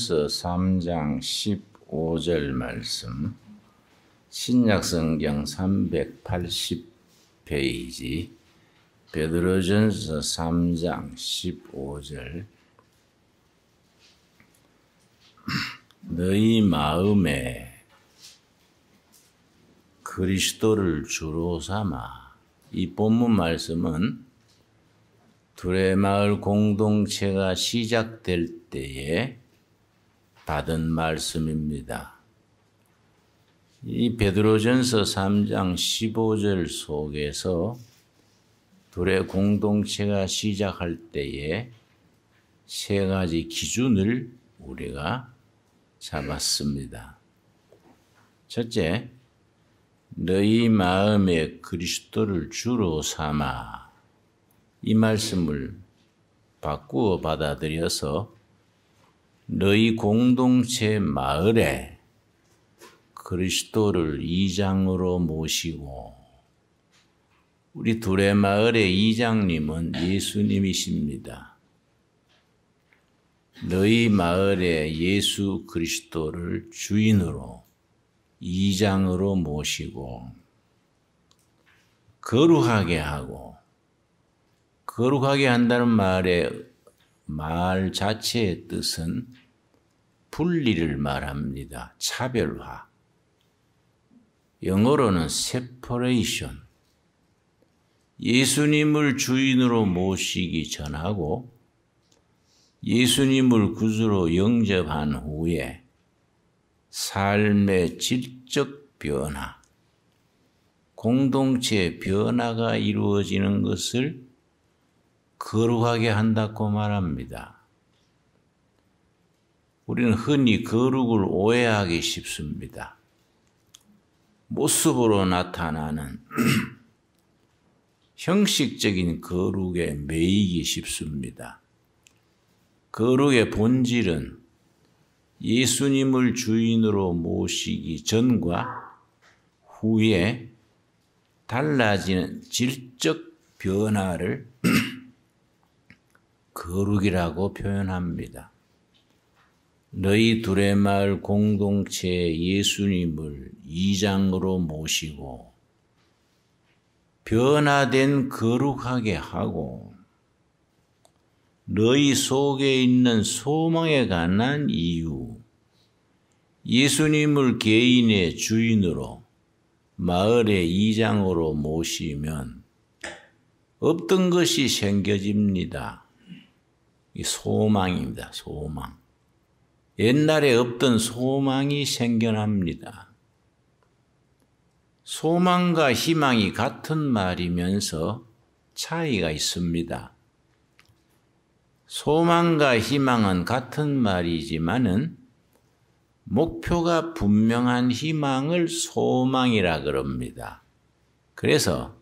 베드로전서 3장 15절 말씀, 신약성경 380페이지, 베드로전서 3장 15절. 너희 마음에 그리스도를 주로 삼아. 이 본문 말씀은 두레마을 공동체가 시작될 때에 받은 말씀입니다. 이 베드로전서 3장 15절 속에서 두레 공동체가 시작할 때에 세 가지 기준을 우리가 잡았습니다. 첫째, 너희 마음에 그리스도를 주로 삼아. 이 말씀을 바꾸어 받아들여서 너희 공동체 마을에 그리스도를 이장으로 모시고, 우리 두레 마을의 이장님은 예수님이십니다. 너희 마을에 예수 그리스도를 주인으로 이장으로 모시고 거룩하게 하고, 거룩하게 한다는 말 자체의 뜻은 분리를 말합니다. 차별화. 영어로는 separation. 예수님을 주인으로 모시기 전하고 예수님을 구주로 영접한 후에 삶의 질적 변화, 공동체의 변화가 이루어지는 것을 거룩하게 한다고 말합니다. 우리는 흔히 거룩을 오해하기 쉽습니다. 모습으로 나타나는 형식적인 거룩에 매이기 쉽습니다. 거룩의 본질은 예수님을 주인으로 모시기 전과 후에 달라지는 질적 변화를 거룩이라고 표현합니다. 너희 두레 마을 공동체에 예수님을 이장으로 모시고 변화된 거룩하게 하고, 너희 속에 있는 소망에 관한 이유, 예수님을 개인의 주인으로 마을의 이장으로 모시면 없던 것이 생겨집니다. 이 소망입니다. 소망. 옛날에 없던 소망이 생겨납니다. 소망과 희망이 같은 말이면서 차이가 있습니다. 소망과 희망은 같은 말이지만은 목표가 분명한 희망을 소망이라 그럽니다. 그래서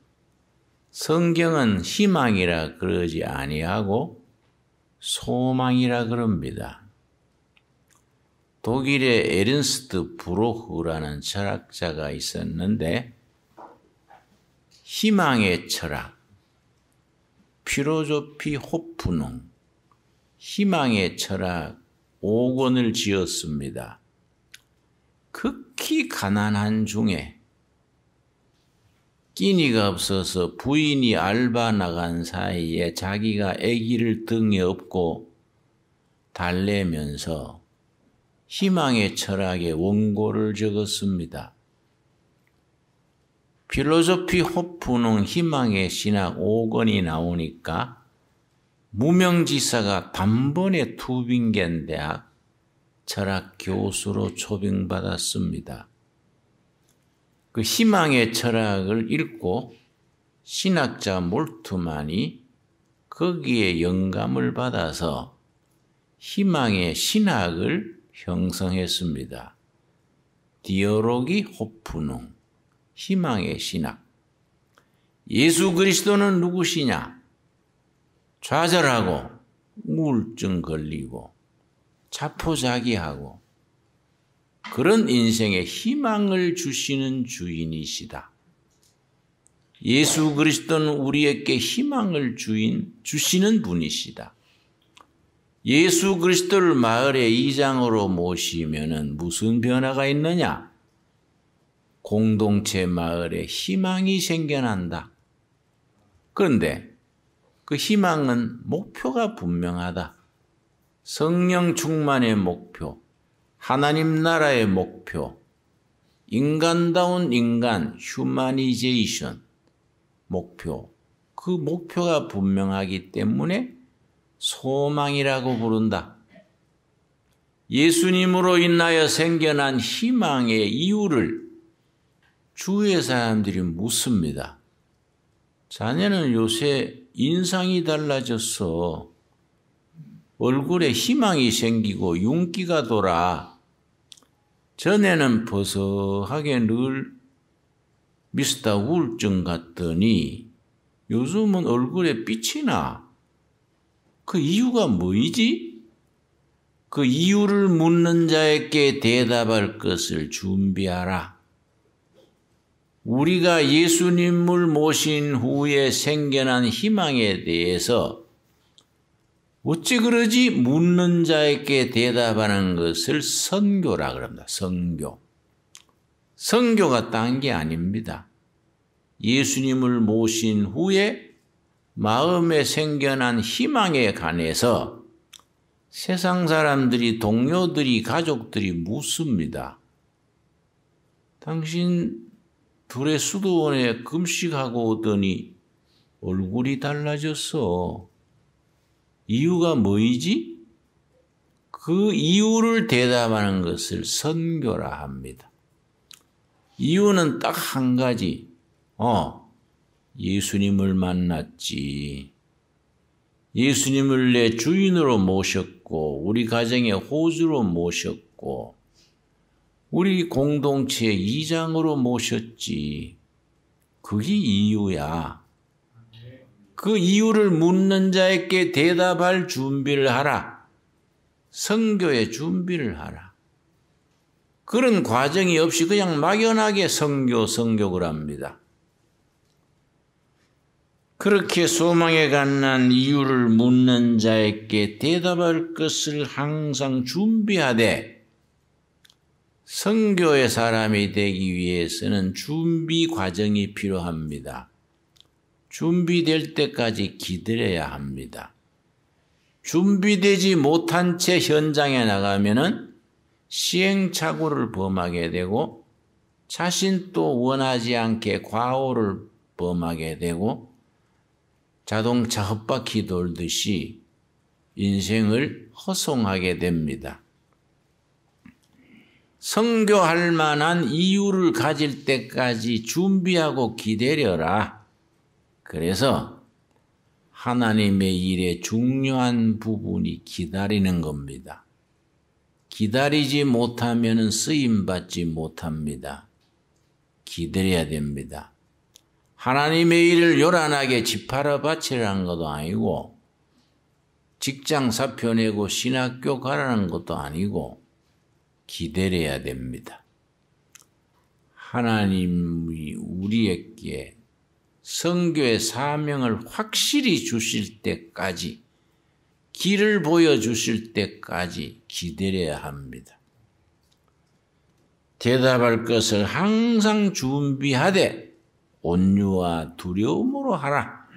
성경은 희망이라 그러지 아니하고 소망이라 그럽니다. 독일의 에른스트 브로흐라는 철학자가 있었는데, 희망의 철학, 필로소피 호프농, 희망의 철학 5권을 지었습니다. 극히 가난한 중에 끼니가 없어서 부인이 알바 나간 사이에 자기가 아기를 등에 업고 달래면서 희망의 철학의 원고를 적었습니다. 필로소피 호프농 희망의 신학 5권이 나오니까 무명지사가 단번에 투빙겐 대학 철학 교수로 초빙받았습니다. 그 희망의 철학을 읽고 신학자 몰트만이 거기에 영감을 받아서 희망의 신학을 형성했습니다. 디어로기 호프농, 희망의 신학. 예수 그리스도는 누구시냐? 좌절하고 우울증 걸리고 자포자기하고 그런 인생에 희망을 주시는 주인이시다. 예수 그리스도는 우리에게 희망을 주시는 분이시다. 예수 그리스도를 마을의 이장으로 모시면은 무슨 변화가 있느냐? 공동체 마을에 희망이 생겨난다. 그런데 그 희망은 목표가 분명하다. 성령 충만의 목표, 하나님 나라의 목표, 인간다운 인간, 휴머니제이션 목표, 그 목표가 분명하기 때문에 소망이라고 부른다. 예수님으로 인하여 생겨난 희망의 이유를 주위의 사람들이 묻습니다. 자네는 요새 인상이 달라졌어. 얼굴에 희망이 생기고 윤기가 돌아. 전에는 버석하게 늘 미스터 우울증 같더니 요즘은 얼굴에 빛이 나. 그 이유가 뭐이지? 그 이유를 묻는 자에게 대답할 것을 준비하라. 우리가 예수님을 모신 후에 생겨난 희망에 대해서 어찌 그러지? 묻는 자에게 대답하는 것을 선교라 그럽니다. 선교. 선교가 딴 게 아닙니다. 예수님을 모신 후에 마음에 생겨난 희망에 관해서 세상 사람들이, 동료들이, 가족들이 묻습니다. 당신 둘의 수도원에 금식하고 오더니 얼굴이 달라졌어. 이유가 뭐이지? 그 이유를 대답하는 것을 선교라 합니다. 이유는 딱 한 가지. 예수님을 만났지. 예수님을 내 주인으로 모셨고, 우리 가정의 호주로 모셨고, 우리 공동체의 이장으로 모셨지. 그게 이유야. 그 이유를 묻는 자에게 대답할 준비를 하라. 선교의 준비를 하라. 그런 과정이 없이 그냥 막연하게 선교를 합니다. 그렇게 소망에 관한 이유를 묻는 자에게 대답할 것을 항상 준비하되, 선교의 사람이 되기 위해서는 준비 과정이 필요합니다. 준비될 때까지 기다려야 합니다. 준비되지 못한 채 현장에 나가면은 시행착오를 범하게 되고 자신도 원하지 않게 과오를 범하게 되고 자동차 헛바퀴 돌듯이 인생을 허송하게 됩니다. 선교할 만한 이유를 가질 때까지 준비하고 기다려라. 그래서 하나님의 일에 중요한 부분이 기다리는 겁니다. 기다리지 못하면 쓰임받지 못합니다. 기다려야 됩니다. 하나님의 일을 요란하게 집하러 바치라는 것도 아니고 직장 사표 내고 신학교 가라는 것도 아니고 기다려야 됩니다. 하나님이 우리에게 선교의 사명을 확실히 주실 때까지, 길을 보여주실 때까지 기다려야 합니다. 대답할 것을 항상 준비하되 온유와 두려움으로 하라.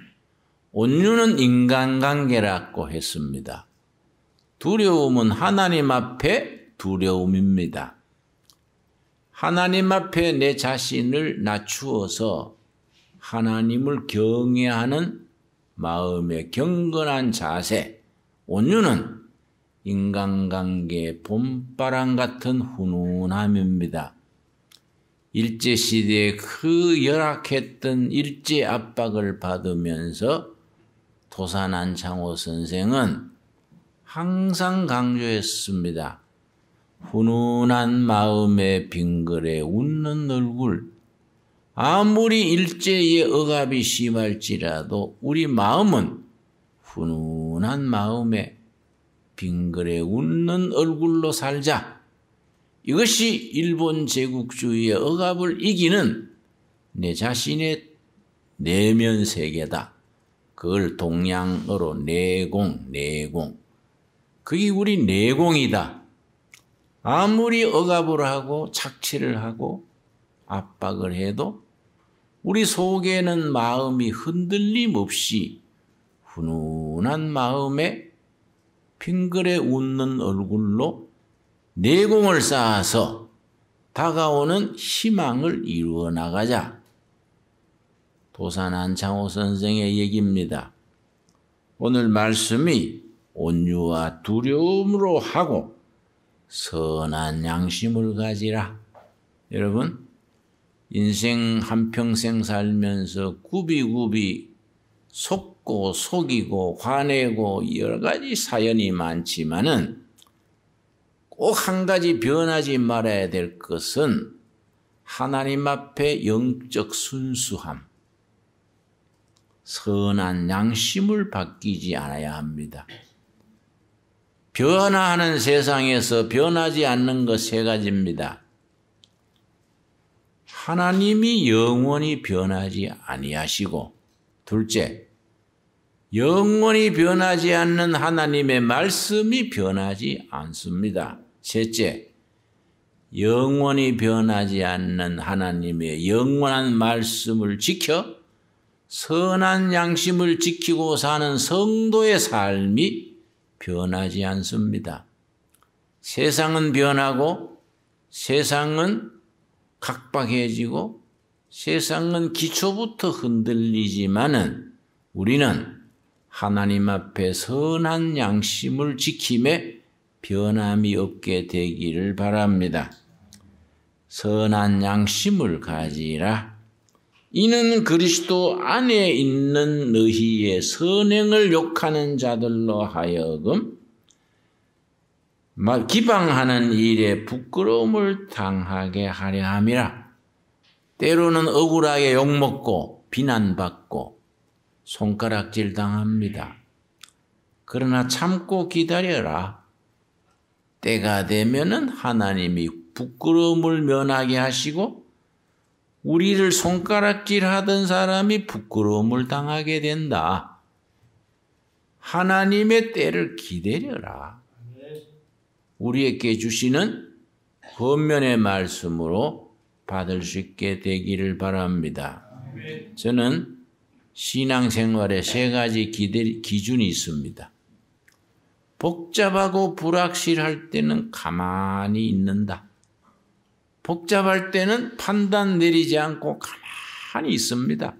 온유는 인간관계라고 했습니다. 두려움은 하나님 앞에 두려움입니다. 하나님 앞에 내 자신을 낮추어서 하나님을 경외하는 마음의 경건한 자세, 온유는 인간관계의 봄바람 같은 훈훈함입니다. 일제시대에 그 열악했던 일제 압박을 받으면서 도산한 장호 선생은 항상 강조했습니다. 훈훈한 마음의 빙글에 웃는 얼굴. 아무리 일제의 억압이 심할지라도 우리 마음은 훈훈한 마음에 빙글에 웃는 얼굴로 살자. 이것이 일본 제국주의의 억압을 이기는 내 자신의 내면 세계다. 그걸 동양어로 내공. 그게 우리 내공이다. 아무리 억압을 하고 착취를 하고 압박을 해도 우리 속에는 마음이 흔들림 없이 훈훈한 마음에 핑그레 웃는 얼굴로 내공을 쌓아서 다가오는 희망을 이루어 나가자. 도산 안창호 선생의 얘기입니다. 오늘 말씀이 온유와 두려움으로 하고 선한 양심을 가지라. 여러분, 인생 한평생 살면서 굽이굽이 속고 속이고 화내고 여러 가지 사연이 많지만은 꼭 한 가지 변하지 말아야 될 것은 하나님 앞에 영적 순수함, 선한 양심을 바뀌지 않아야 합니다. 변화하는 세상에서 변하지 않는 것 세 가지입니다. 하나님이 영원히 변하지 아니하시고, 둘째, 영원히 변하지 않는 하나님의 말씀이 변하지 않습니다. 셋째, 영원히 변하지 않는 하나님의 영원한 말씀을 지켜 선한 양심을 지키고 사는 성도의 삶이 변하지 않습니다. 세상은 변하고 세상은 각박해지고 세상은 기초부터 흔들리지만은 우리는 하나님 앞에 선한 양심을 지킴에 변함이 없게 되기를 바랍니다. 선한 양심을 가지라. 이는 그리스도 안에 있는 너희의 선행을 욕하는 자들로 하여금 기방하는 일에 부끄러움을 당하게 하려 함이라. 때로는 억울하게 욕먹고 비난받고 손가락질 당합니다. 그러나 참고 기다려라. 때가 되면은 하나님이 부끄러움을 면하게 하시고 우리를 손가락질하던 사람이 부끄러움을 당하게 된다. 하나님의 때를 기다려라. 우리에게 주시는 권면의 말씀으로 받을 수 있게 되기를 바랍니다. 저는 신앙생활에 세 가지 기준이 있습니다. 복잡하고 불확실할 때는 가만히 있는다. 복잡할 때는 판단 내리지 않고 가만히 있습니다.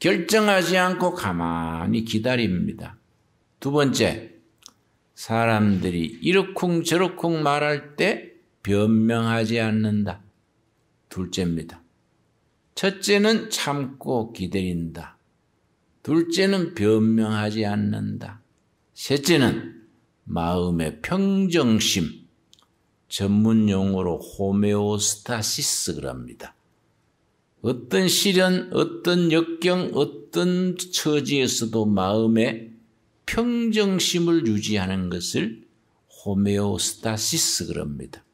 결정하지 않고 가만히 기다립니다. 두 번째, 사람들이 이러쿵저러쿵 말할 때 변명하지 않는다. 둘째입니다. 첫째는 참고 기다린다. 둘째는 변명하지 않는다. 셋째는 마음의 평정심, 전문 용어로 호메오스타시스를 합니다. 어떤 시련, 어떤 역경, 어떤 처지에서도 마음의 평정심을 유지하는 것을 호메오스타시스를 합니다.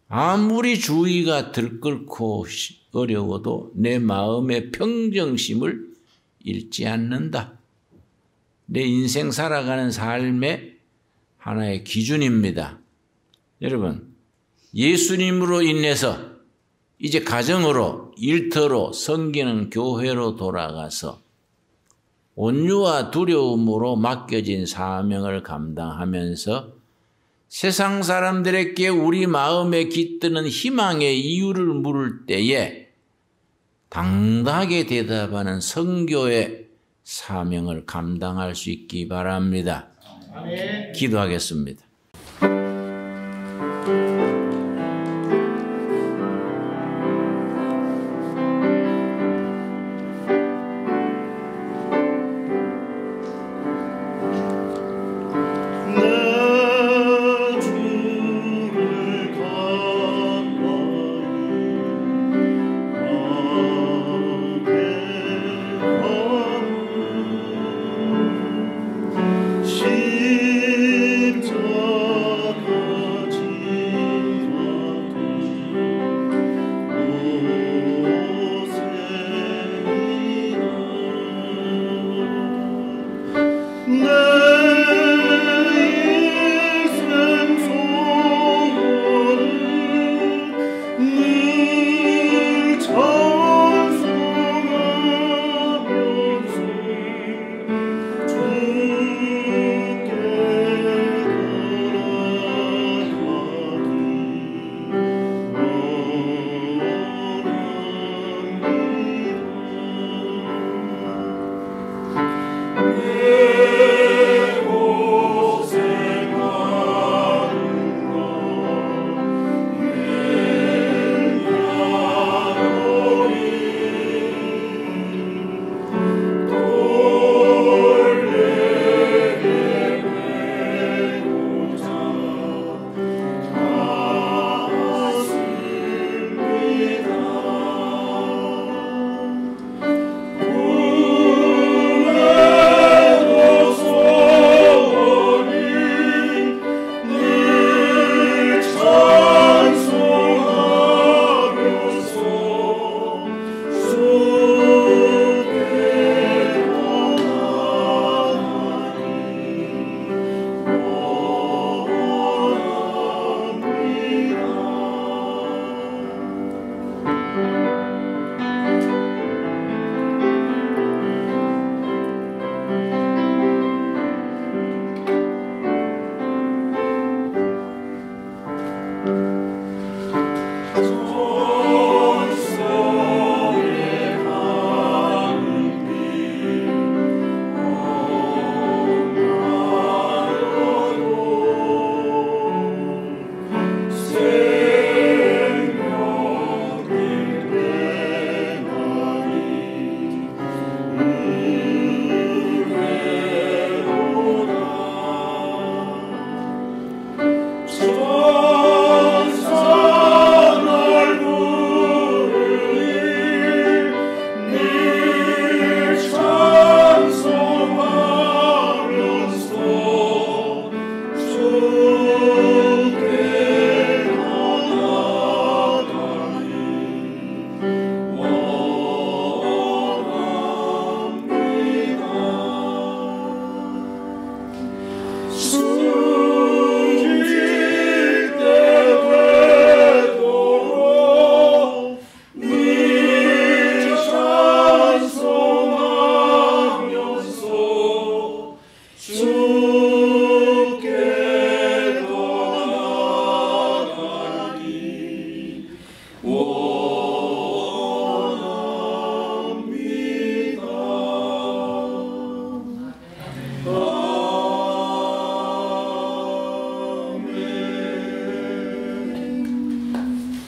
아무리 주위가 들끓고 어려워도 내 마음의 평정심을 잃지 않는다. 내 인생 살아가는 삶의 하나의 기준입니다. 여러분, 예수님으로 인해서 이제 가정으로, 일터로, 섬기는 교회로 돌아가서 온유와 두려움으로 맡겨진 사명을 감당하면서 세상 사람들에게 우리 마음에 깃드는 희망의 이유를 물을 때에 당당하게 대답하는 선교의 사명을 감당할 수 있기 바랍니다. 아멘. 기도하겠습니다. 십자가